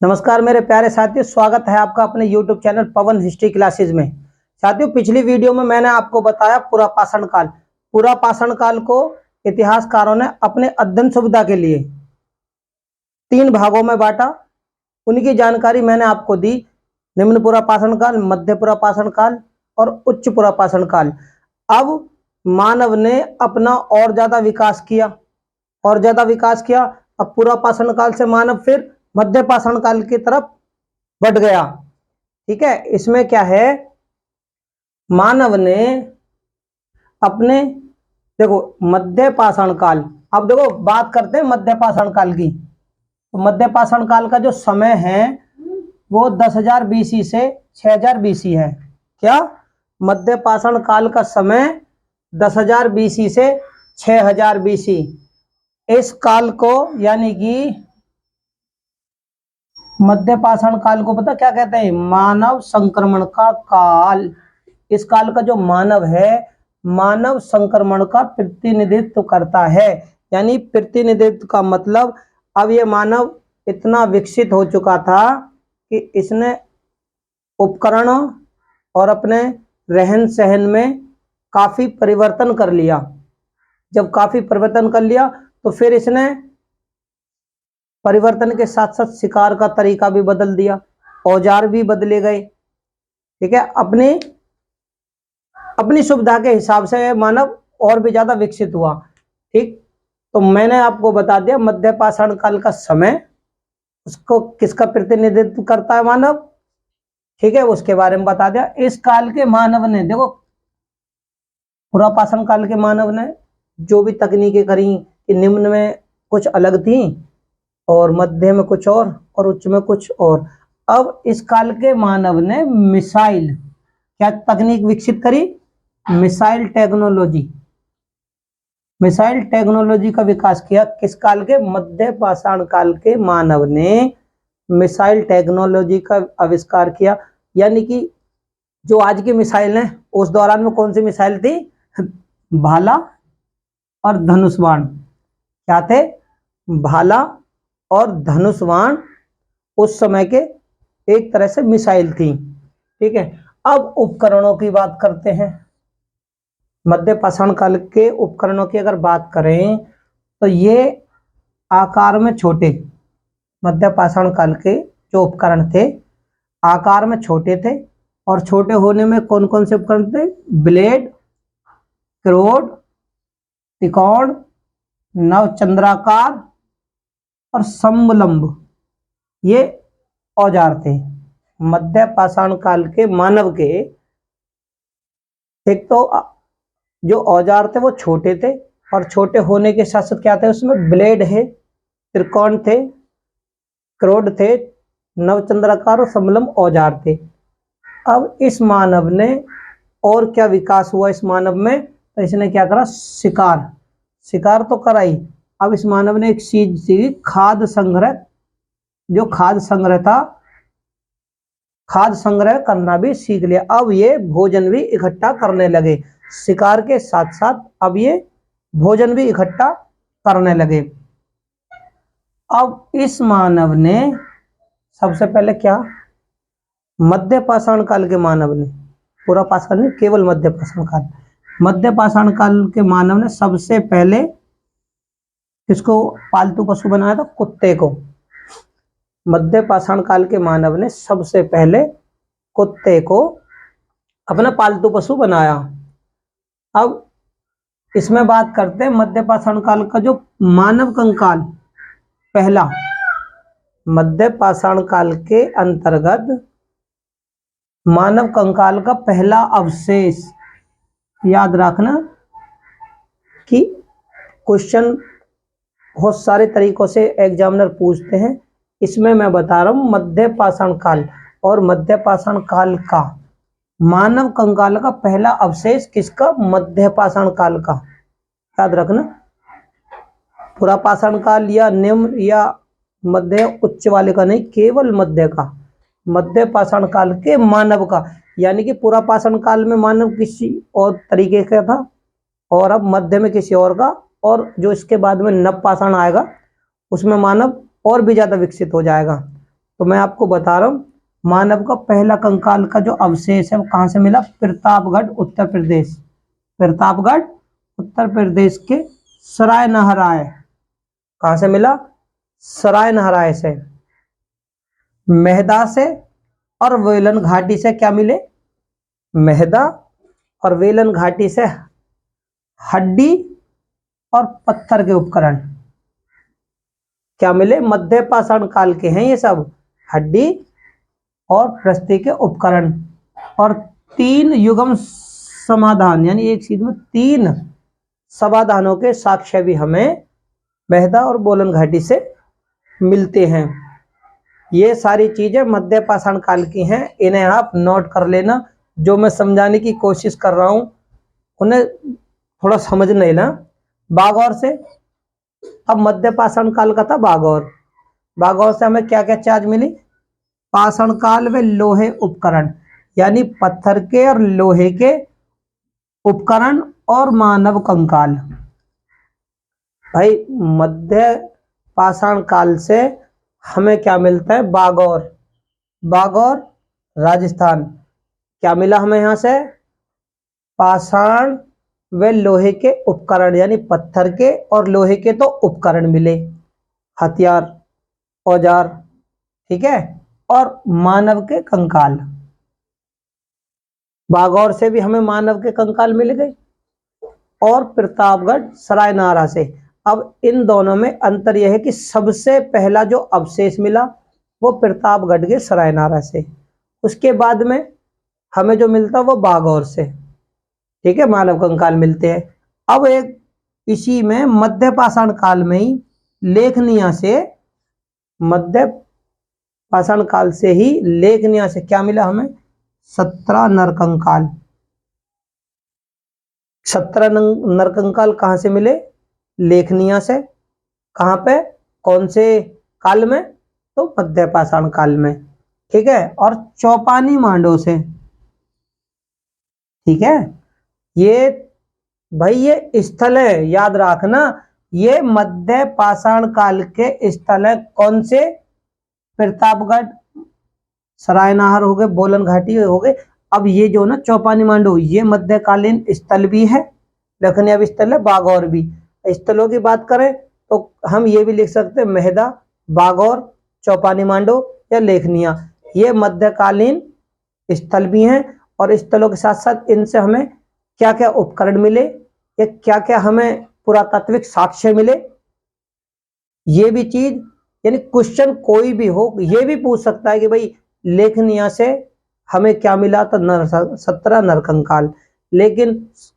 नमस्कार मेरे प्यारे साथियों, स्वागत है आपका अपने YouTube चैनल पवन हिस्ट्री क्लासेज में। साथियों, पिछली वीडियो में मैंने आपको बताया पुरापाषाण काल। पुरापाषाण काल को इतिहासकारों ने अपने अध्ययन सुविधा के लिए 3 भागों में बांटा। उनकी जानकारी मैंने आपको दी। निम्न पुरापाषाण काल, मध्य पुरापाषाण काल और उच्च पुरापाषाण काल। अब मानव ने अपना और ज्यादा विकास किया। अब पुरापाषाण काल से मानव फिर मध्य पाषाण काल की तरफ बढ़ गया। ठीक है, इसमें क्या है, मानव ने अपने देखो मध्य पाषाण काल। अब देखो बात करते हैं मध्य पाषाण काल की। तो मध्य पाषाण काल का जो समय है वो 10,000 BC से 6,000 BC है। क्या मध्य पाषाण काल का समय 10,000 BC से 6,000 BC। इस काल को यानी कि मध्य पाषाण काल को पता क्या कहते हैं? मानव संक्रमण का काल। इस काल का जो मानव है, मानव संक्रमण का प्रतिनिधित्व करता है। यानी प्रतिनिधित्व का मतलब अब ये मानव इतना विकसित हो चुका था कि इसने उपकरणों और अपने रहन सहन में काफी परिवर्तन कर लिया। जब काफी परिवर्तन कर लिया तो फिर इसने परिवर्तन के साथ साथ शिकार का तरीका भी बदल दिया, औजार भी बदले गए। ठीक है, अपनी सुविधा के हिसाब से मानव और भी ज्यादा विकसित हुआ। ठीक, तो मैंने आपको बता दिया मध्य पाषाण काल का समय उसको किसका प्रतिनिधित्व करता है, मानव। ठीक है, उसके बारे में बता दिया। इस काल के मानव ने देखो, पुरापाषाण काल के मानव ने जो भी तकनीकें करी कि निम्न में कुछ अलग थी और मध्य में कुछ और उच्च में कुछ और। अब इस काल के मानव ने मिसाइल क्या तकनीक विकसित करी? मिसाइल टेक्नोलॉजी का विकास किया। किस काल के? मध्य पाषाण काल के मानव ने मिसाइल टेक्नोलॉजी का आविष्कार किया। यानी कि जो आज की मिसाइल है उस दौरान में कौन सी मिसाइल थी? भाला और धनुष बाण। क्या थे? भाला और धनुष बाण उस समय के एक तरह से मिसाइल थी। ठीक है, अब उपकरणों की बात करते हैं। मध्य पाषाण काल के उपकरणों की अगर बात करें तो ये आकार में छोटे, मध्य पाषाण काल के जो उपकरण थे आकार में छोटे थे। और छोटे होने में कौन कौन से उपकरण थे? ब्लेड, क्रोड, त्रिकोण, नवचंद्राकार और समलंब, ये औजार थे मध्य पाषाण काल के मानव के। एक तो जो औजार थे वो छोटे थे और छोटे होने के साथ साथ क्या थे उसमें? ब्लेड है, त्रिकोण थे, क्रोड थे, नवचंद्राकार और समलंब औजार थे। अब इस मानव ने और क्या विकास हुआ इस मानव में? तो इसने क्या करा? शिकार तो कराई। अब इस मानव ने एक चीज सीखी, खाद्य संग्रह। जो खाद्य संग्रह था, खाद्य संग्रह करना भी सीख लिया। अब ये भोजन भी इकट्ठा करने लगे। शिकार के साथ साथ अब ये भोजन भी इकट्ठा करने लगे। अब इस मानव ने सबसे पहले क्या? मध्य पाषाण काल के मानव ने, पूरा पाषाण नहीं, केवल मध्य पाषाण काल। मध्य पाषाण काल के मानव ने सबसे पहले किसको पालतू पशु बनाया था? कुत्ते को। मध्य पाषाण काल के मानव ने सबसे पहले कुत्ते को अपना पालतू पशु बनाया। अब इसमें बात करते हैं मध्य पाषाण काल का जो मानव कंकाल पहला, मध्य पाषाण काल के अंतर्गत मानव कंकाल का पहला अवशेष। याद रखना कि क्वेश्चन बहुत सारे तरीकों से एग्जामिनर पूछते हैं। इसमें मैं बता रहा हूं मध्य पाषाण काल और मध्य पाषाण काल का मानव कंकाल का पहला अवशेष किसका? मध्य पाषाण काल का। याद रखना, पुरापाषाण काल या निम्न या मध्य उच्च वाले का नहीं, केवल मध्य का, मध्य पाषाण काल के मानव का। यानी कि पुरापाषाण काल में मानव किसी और तरीके का था और अब मध्य में किसी और का, और जो इसके बाद में नव पाषाण आएगा उसमें मानव और भी ज्यादा विकसित हो जाएगा। तो मैं आपको बता रहा हूँ, मानव का पहला कंकाल का जो अवशेष है वो कहाँ से मिला? प्रतापगढ़ उत्तर प्रदेश। प्रतापगढ़ उत्तर प्रदेश के सराय नहराय। कहाँ से मिला? सराय नहराय से। मेहदा से और वेलन घाटी से क्या मिले? मेहदा और वेलन घाटी से हड्डी और पत्थर के उपकरण क्या मिले? मध्य पाषाण काल के हैं ये सब, हड्डी और प्रस्ती के उपकरण। और 3 युग्म समाधान, यानी एक चीज में 3 समाधानों के साक्ष्य भी हमें मेहदा और बोलन घाटी से मिलते हैं। ये सारी चीजें मध्य पाषाण काल की हैं, इन्हें आप नोट कर लेना। जो मैं समझाने की कोशिश कर रहा हूं उन्हें थोड़ा समझ लेना। बागौर से, अब मध्य पाषाण काल का था बागौर। बागौर से हमें क्या क्या चार्ज मिली? पाषाण काल में लोहे उपकरण, यानी पत्थर के और लोहे के उपकरण और मानव कंकाल। भाई मध्य पाषाण काल से हमें क्या मिलता है? बागौर। बागौर राजस्थान। क्या मिला हमें यहां से? पाषाण व लोहे के उपकरण, यानी पत्थर के और लोहे के तो उपकरण मिले, हथियार, औजार, ठीक है, और मानव के कंकाल। बागौर से भी हमें मानव के कंकाल मिल गए और प्रतापगढ़ सरायनारा से। अब इन दोनों में अंतर यह है कि सबसे पहला जो अवशेष मिला वो प्रतापगढ़ के सरायनारा से, उसके बाद में हमें जो मिलता वो बागौर से, ठीक है, मानव कंकाल मिलते हैं। अब एक इसी में मध्य पाषाण काल में ही लेखनिया से, मध्य पाषाण काल से ही लेखनिया से क्या मिला हमें? 17 नरकंकाल। 17 नरकंकाल कहां से मिले? लेखनिया से। कहां पे? कौन से काल में? तो मध्य पाषाण काल में, ठीक है। और चौपानी मांडो से, ठीक है। ये भाई ये स्थल है, याद रखना, ये मध्य पाषाण काल के स्थल है। कौन से? प्रतापगढ़, सरायनाहर हो गए, बोलन घाटी हो गए। अब ये जो ना चौपानी मांडो, ये मध्यकालीन स्थल भी है, लेखनीय स्थल है, बागौर भी। स्थलों की बात करें तो हम ये भी लिख सकते हैं मेहदा, बागौर, चौपानी मांडो या लेखनिया, ये मध्यकालीन स्थल भी हैं। और स्थलों के साथ साथ इनसे हमें क्या क्या उपकरण मिले या क्या क्या हमें पुरातात्विक साक्ष्य मिले, ये भी चीज, यानी क्वेश्चन कोई भी हो ये भी पूछ सकता है कि भाई लेखनिया से हमें क्या मिला? तो 17 नरकंकाल। लेकिन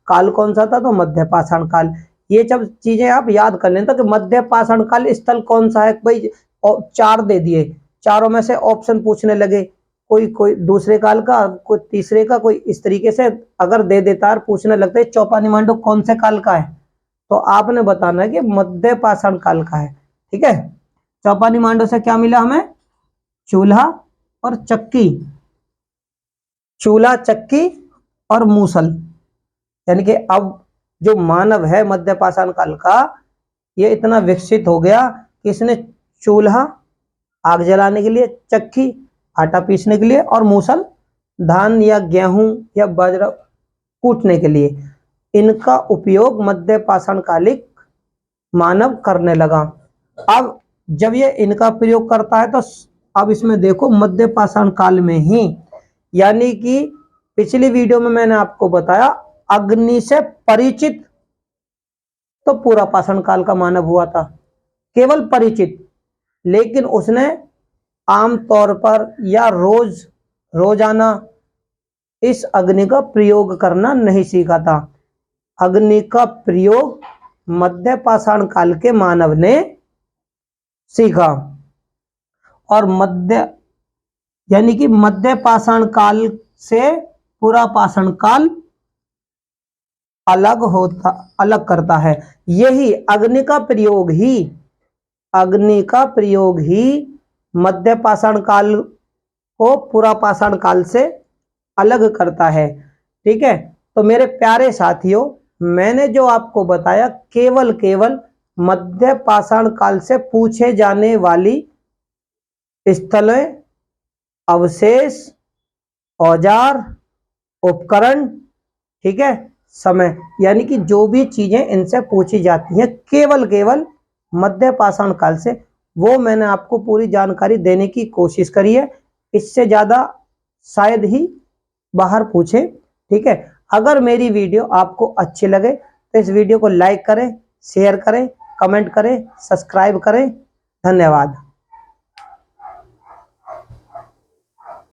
काल कौन सा था? तो मध्य पाषाण काल। ये सब चीजें आप याद कर लेना कि मध्य पाषाण काल स्थल कौन सा है। भाई 4 दे दिए, चारों में से ऑप्शन पूछने लगे, कोई कोई दूसरे काल का, कोई तीसरे का, कोई इस तरीके से अगर दे देता है, पूछने लगते हैं चौपानी मांडो कौन से काल का है, तो आपने बताना है कि मध्य पाषाण काल का है, ठीक है। चौपानी मांडो से क्या मिला हमें? चूल्हा और चक्की, चूल्हा, चक्की और मूसल। यानी कि अब जो मानव है मध्य पाषाण काल का, ये इतना विकसित हो गया कि इसने चूल्हा आग जलाने के लिए, चक्की आटा पीसने के लिए, और मूसल धान या गेहूं या बाजरा कूटने के लिए, इनका उपयोग मध्य पाषाण कालिक मानव करने लगा। अब जब ये इनका प्रयोग करता है तो अब इसमें देखो मध्य पाषाण काल में ही, यानी कि पिछली वीडियो में मैंने आपको बताया अग्नि से परिचित तो पूरा पाषाण काल का मानव हुआ था, केवल परिचित, लेकिन उसने आमतौर पर या रोजाना इस अग्नि का प्रयोग करना नहीं सीखा था। अग्नि का प्रयोग मध्य पाषाण काल के मानव ने सीखा। और यानी कि मध्य पाषाण काल से पूरा पाषाण काल अलग करता है। यही अग्नि का प्रयोग ही मध्य पाषाण काल को पूरा पाषाण काल से अलग करता है, ठीक है। तो मेरे प्यारे साथियों, मैंने जो आपको बताया केवल मध्य पाषाण काल से पूछे जाने वाली स्थल, अवशेष, औजार, उपकरण, ठीक है, समय, यानी कि जो भी चीजें इनसे पूछी जाती हैं केवल मध्य पाषाण काल से, वो मैंने आपको पूरी जानकारी देने की कोशिश करी है। इससे ज्यादा शायद ही बाहर पूछे, ठीक है। अगर मेरी वीडियो आपको अच्छी लगे तो इस वीडियो को लाइक करें, शेयर करें, कमेंट करें, सब्सक्राइब करें। धन्यवाद।